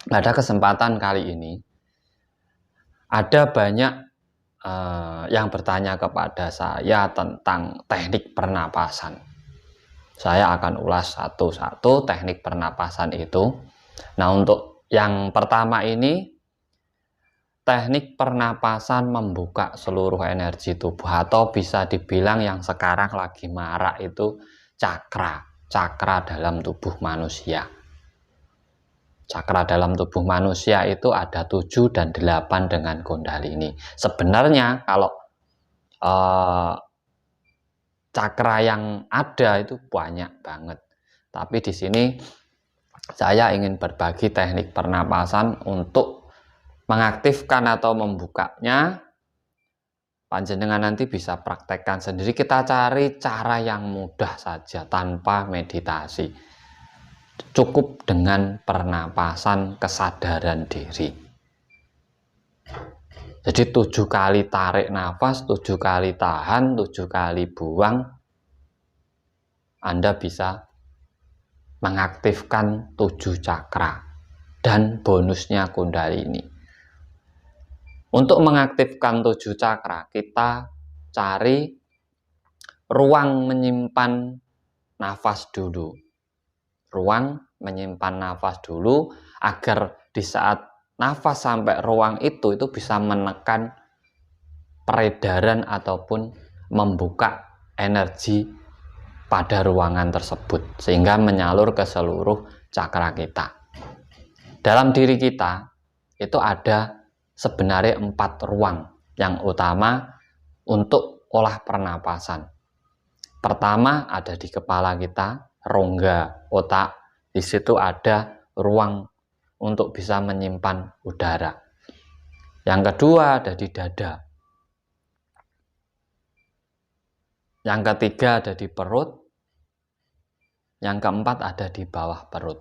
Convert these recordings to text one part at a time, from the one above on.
Pada kesempatan kali ini ada banyak yang bertanya kepada saya tentang teknik pernapasan. Saya akan ulas satu-satu teknik pernapasan itu. Nah, untuk yang pertama ini, teknik pernapasan membuka seluruh energi tubuh, atau bisa dibilang yang sekarang lagi marak itu cakra dalam tubuh manusia. Cakra dalam tubuh manusia itu ada 7 dan 8 dengan kundalini. Sebenarnya kalau cakra yang ada itu banyak banget. Tapi di sini saya ingin berbagi teknik pernapasan untuk mengaktifkan atau membukanya. Panjenengan nanti bisa praktekkan sendiri. Kita cari cara yang mudah saja tanpa meditasi. Cukup dengan pernapasan kesadaran diri. Jadi 7 kali tarik nafas, 7 kali tahan, 7 kali buang. Anda bisa mengaktifkan 7 cakra dan bonusnya kundalini. Untuk mengaktifkan 7 cakra, kita cari ruang menyimpan nafas dulu. Ruang menyimpan nafas dulu agar di saat nafas sampai ruang itu bisa menekan peredaran ataupun membuka energi pada ruangan tersebut sehingga menyalur ke seluruh cakra kita. Dalam diri kita itu ada sebenarnya 4 ruang yang utama untuk olah pernapasan. Pertama ada di kepala kita, rongga otak. Di situ ada ruang untuk bisa menyimpan udara. Yang kedua ada di dada. Yang ketiga ada di perut. Yang keempat ada di bawah perut.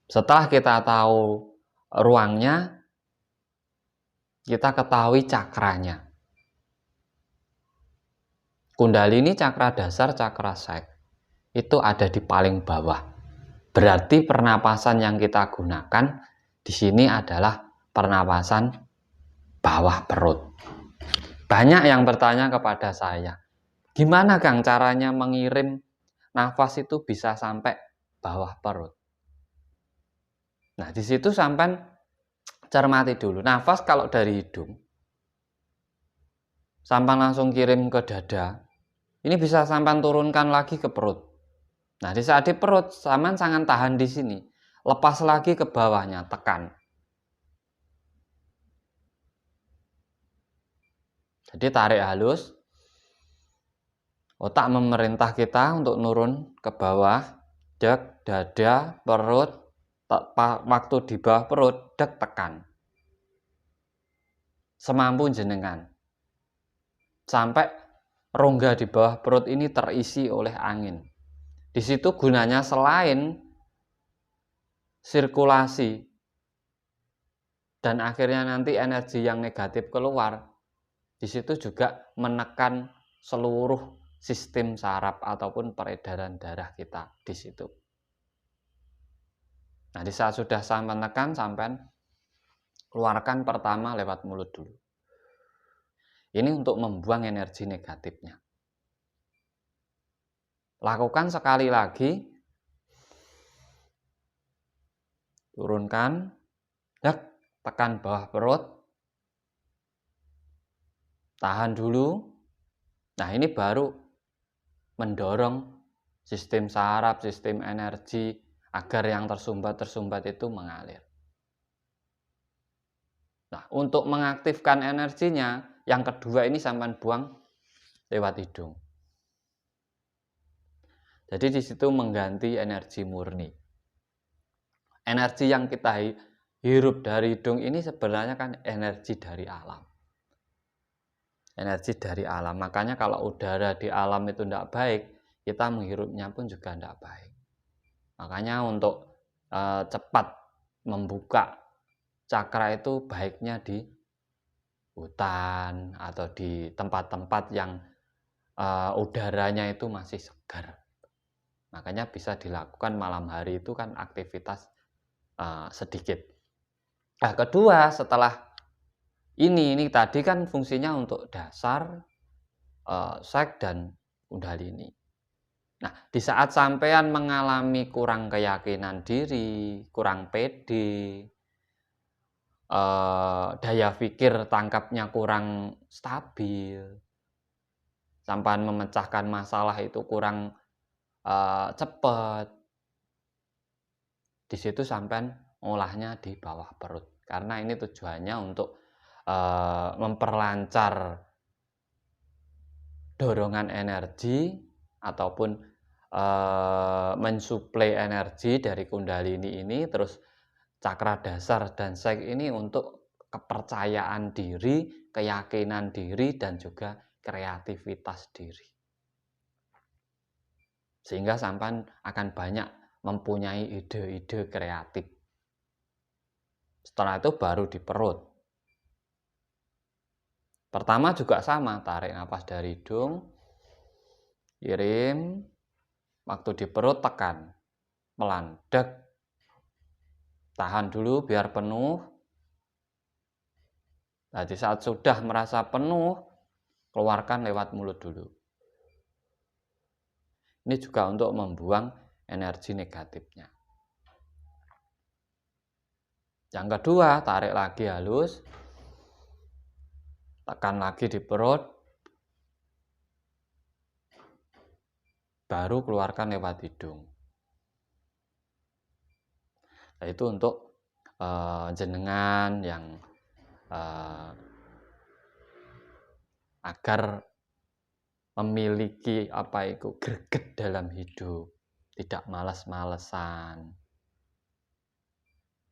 Setelah kita tahu ruangnya, kita ketahui cakranya. Kundalini cakra dasar, cakra seks itu ada di paling bawah. Berarti pernapasan yang kita gunakan di sini adalah pernapasan bawah perut. Banyak yang bertanya kepada saya, gimana Kang caranya mengirim nafas itu bisa sampai bawah perut? Nah, di situ sampai cermati dulu. Nafas kalau dari hidung sampai langsung kirim ke dada, ini bisa sampai turunkan lagi ke perut. Nah, di saat di perut, sampai sangat tahan di sini. Lepas lagi ke bawahnya, tekan. Jadi tarik halus. Otak memerintah kita untuk nurun ke bawah. Dek, dada, perut. Waktu di bawah perut, dek, tekan. Semampu jenengan. Sampai rongga di bawah perut ini terisi oleh angin. Di situ gunanya selain sirkulasi dan akhirnya nanti energi yang negatif keluar, di situ juga menekan seluruh sistem saraf ataupun peredaran darah kita di situ. Nah, di saat sudah sampai menekan, sampai keluarkan pertama lewat mulut dulu. Ini untuk membuang energi negatifnya. Lakukan sekali lagi. Turunkan. Tekan bawah perut. Tahan dulu. Nah, ini baru mendorong sistem saraf, sistem energi agar yang tersumbat itu mengalir. Nah, untuk mengaktifkan energinya, yang kedua ini sampai buang lewat hidung. Jadi di situ mengganti energi murni. Energi yang kita hirup dari hidung ini sebenarnya kan energi dari alam. Energi dari alam. Makanya kalau udara di alam itu tidak baik, kita menghirupnya pun juga tidak baik. Makanya untuk cepat membuka cakra itu baiknya di hutan atau di tempat-tempat yang udaranya itu masih segar. Makanya bisa dilakukan malam hari itu kan aktivitas sedikit. Nah, kedua setelah ini tadi kan fungsinya untuk dasar, sek dan kundalini. Nah, di saat sampean mengalami kurang keyakinan diri, kurang pede, daya pikir tangkapnya kurang stabil, sampean memecahkan masalah itu kurang cepat, di situ sampean ngolahnya di bawah perut. Karena ini tujuannya untuk memperlancar dorongan energi ataupun mensuplai energi dari kundalini ini, terus cakra dasar dan sek ini untuk kepercayaan diri, keyakinan diri, dan juga kreativitas diri. Sehingga sampean akan banyak mempunyai ide-ide kreatif. Setelah itu baru di perut. Pertama juga sama, tarik nafas dari hidung, kirim, waktu di perut tekan, melandek, tahan dulu biar penuh. Nah, di saat sudah merasa penuh, keluarkan lewat mulut dulu. Ini juga untuk membuang energi negatifnya. Yang kedua, tarik lagi halus, tekan lagi di perut, baru keluarkan lewat hidung. Nah, itu untuk jenengan yang agar memiliki greget dalam hidup, tidak malas-malesan,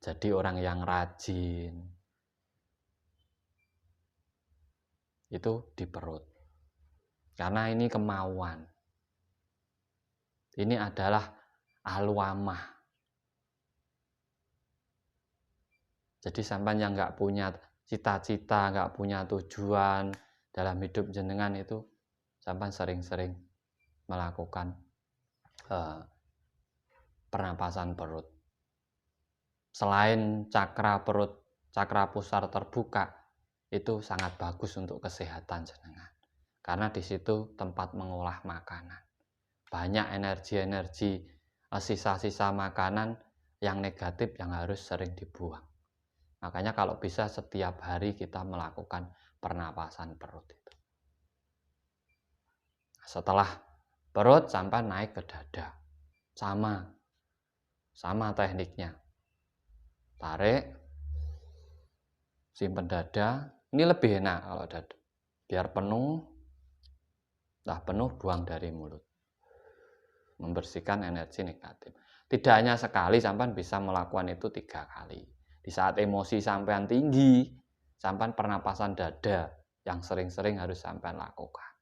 jadi orang yang rajin. Itu di perut. Karena ini kemauan. Ini adalah alwamah. Jadi sampai yang nggak punya cita-cita, nggak punya tujuan dalam hidup jenengan itu, sampai sering-sering melakukan pernapasan perut. Selain cakra perut, cakra pusar terbuka, itu sangat bagus untuk kesehatan jenengan. Karena di situ tempat mengolah makanan. Banyak energi-energi, sisa-sisa makanan yang negatif yang harus sering dibuang. Makanya kalau bisa setiap hari kita melakukan pernapasan perut itu. Setelah perut sampai naik ke dada. Sama tekniknya. Tarik, simpen dada. Ini lebih enak kalau dada. Biar penuh, setelah penuh buang dari mulut. Membersihkan energi negatif. Tidak hanya sekali, sampean bisa melakukan itu 3 kali. Di saat emosi sampean tinggi, sampean pernapasan dada yang sering-sering harus sampean lakukan.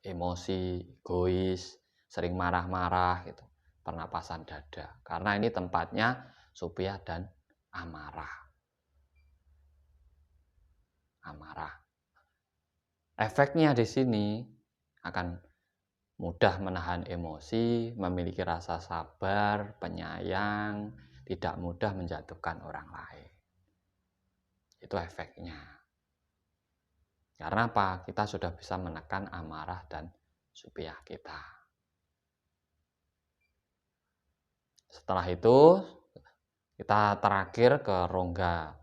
Emosi, egois, sering marah-marah gitu, pernapasan dada. Karena ini tempatnya supaya dan amarah. Efeknya di sini akan mudah menahan emosi, memiliki rasa sabar, penyayang, tidak mudah menjatuhkan orang lain. Itu efeknya. Karena apa? Kita sudah bisa menekan amarah dan supiyah kita. Setelah itu, kita terakhir ke rongga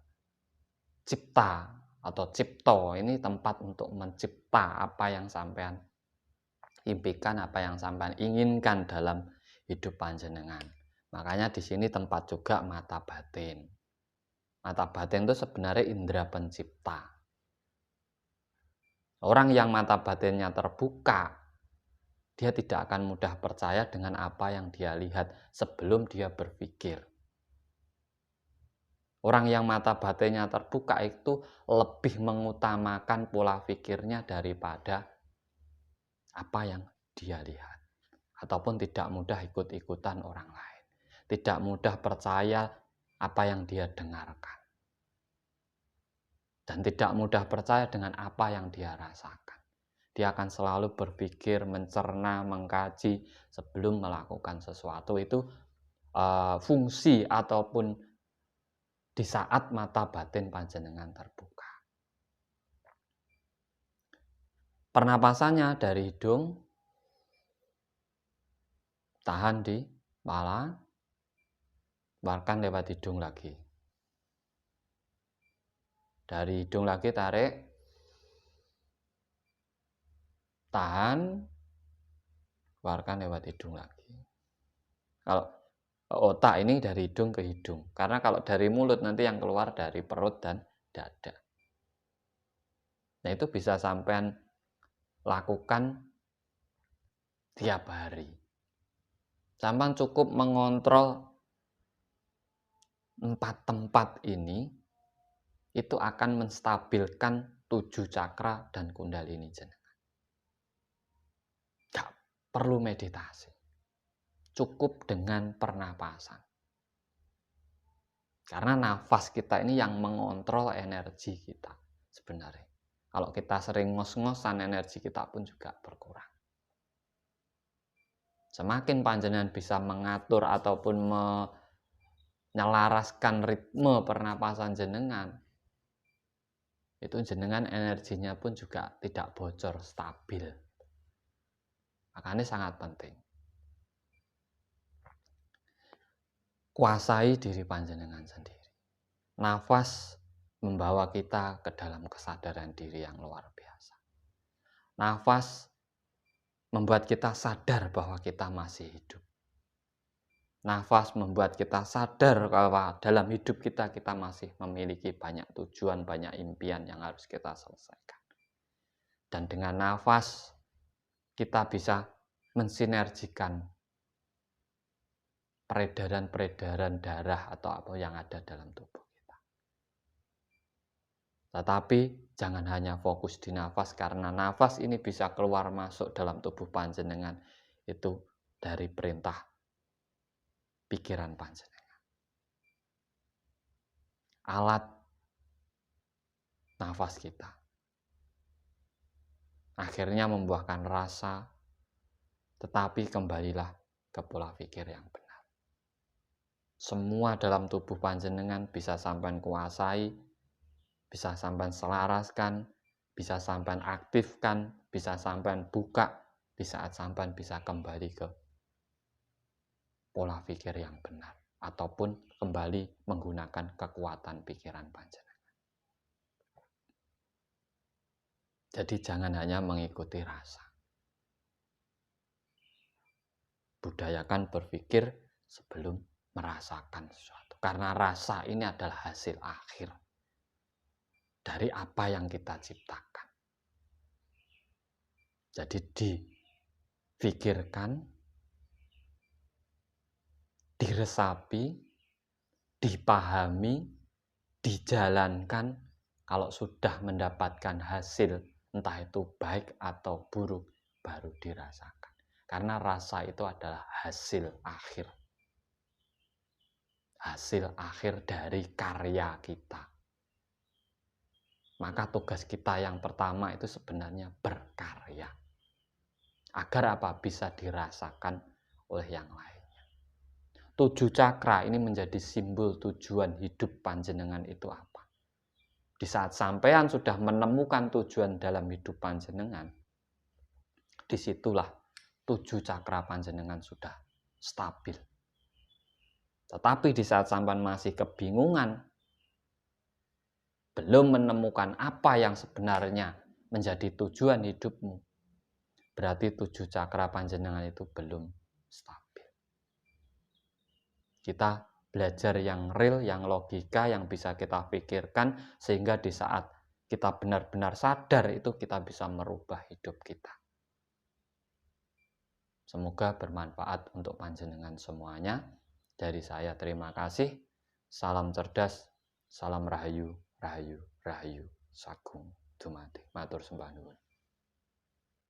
cipta atau cipto. Ini tempat untuk mencipta apa yang sampean impikan, apa yang sampean inginkan dalam hidup panjenengan. Makanya di sini tempat juga mata batin. Mata batin itu sebenarnya indera pencipta. Orang yang mata batinnya terbuka, dia tidak akan mudah percaya dengan apa yang dia lihat sebelum dia berpikir. Orang yang mata batinnya terbuka itu lebih mengutamakan pola pikirnya daripada apa yang dia lihat. Ataupun tidak mudah ikut-ikutan orang lain. Tidak mudah percaya apa yang dia dengarkan. Dan tidak mudah percaya dengan apa yang dia rasakan. Dia akan selalu berpikir, mencerna, mengkaji sebelum melakukan sesuatu. Itu fungsi ataupun di saat mata batin panjenengan terbuka. Pernapasannya dari hidung, tahan di kepala, keluarkan lewat hidung lagi. Dari hidung lagi tarik, tahan, keluarkan lewat hidung lagi. Kalau otak ini dari hidung ke hidung, karena kalau dari mulut nanti yang keluar dari perut dan dada. Nah, itu bisa sampean lakukan tiap hari. Sampean cukup mengontrol 4 tempat ini, itu akan menstabilkan 7 cakra dan kundalini jenengan. Gak perlu meditasi. Cukup dengan pernapasan. Karena nafas kita ini yang mengontrol energi kita sebenarnya. Kalau kita sering ngos-ngosan, energi kita pun juga berkurang. Semakin panjenengan bisa mengatur ataupun menyelaraskan ritme pernapasan jenengan, itu jenengan energinya pun juga tidak bocor, stabil. Makanya sangat penting. Kuasai diri panjenengan sendiri. Nafas membawa kita ke dalam kesadaran diri yang luar biasa. Nafas membuat kita sadar bahwa kita masih hidup. Nafas membuat kita sadar bahwa dalam hidup kita masih memiliki banyak tujuan, banyak impian yang harus kita selesaikan. Dan dengan nafas kita bisa mensinergikan peredaran-peredaran darah atau apa yang ada dalam tubuh kita. Tetapi jangan hanya fokus di nafas, karena nafas ini bisa keluar masuk dalam tubuh panjenengan itu dari perintah pikiran panjenengan. Alat nafas kita akhirnya membuahkan rasa, tetapi kembalilah ke pola pikir yang benar. Semua dalam tubuh panjenengan bisa sampai kuasai, bisa sampai selaraskan, bisa sampai aktifkan, bisa sampai buka, di saat sampai bisa kembali ke pola pikir yang benar, ataupun kembali menggunakan kekuatan pikiran panjenengan. Jadi jangan hanya mengikuti rasa. Budayakan berpikir sebelum merasakan sesuatu. Karena rasa ini adalah hasil akhir dari apa yang kita ciptakan. Jadi difikirkan, diresapi, dipahami, dijalankan. Kalau sudah mendapatkan hasil, entah itu baik atau buruk, baru dirasakan. Karena rasa itu adalah hasil akhir. Hasil akhir dari karya kita. Maka tugas kita yang pertama itu sebenarnya berkarya. Agar apa? Bisa dirasakan oleh yang lainnya. 7 cakra ini menjadi simbol tujuan hidup panjenengan itu apa. Di saat sampean sudah menemukan tujuan dalam hidup panjenengan, disitulah 7 cakra panjenengan sudah stabil. Tetapi di saat sampean masih kebingungan, belum menemukan apa yang sebenarnya menjadi tujuan hidupmu, berarti 7 cakra panjenengan itu belum stabil. Kita belajar yang real, yang logika, yang bisa kita pikirkan, sehingga di saat kita benar-benar sadar itu kita bisa merubah hidup kita. Semoga bermanfaat untuk panjenengan semuanya. Dari saya terima kasih. Salam cerdas, salam rahayu, rahayu, rahayu, sagung dumadi. Matur sembah nuwun.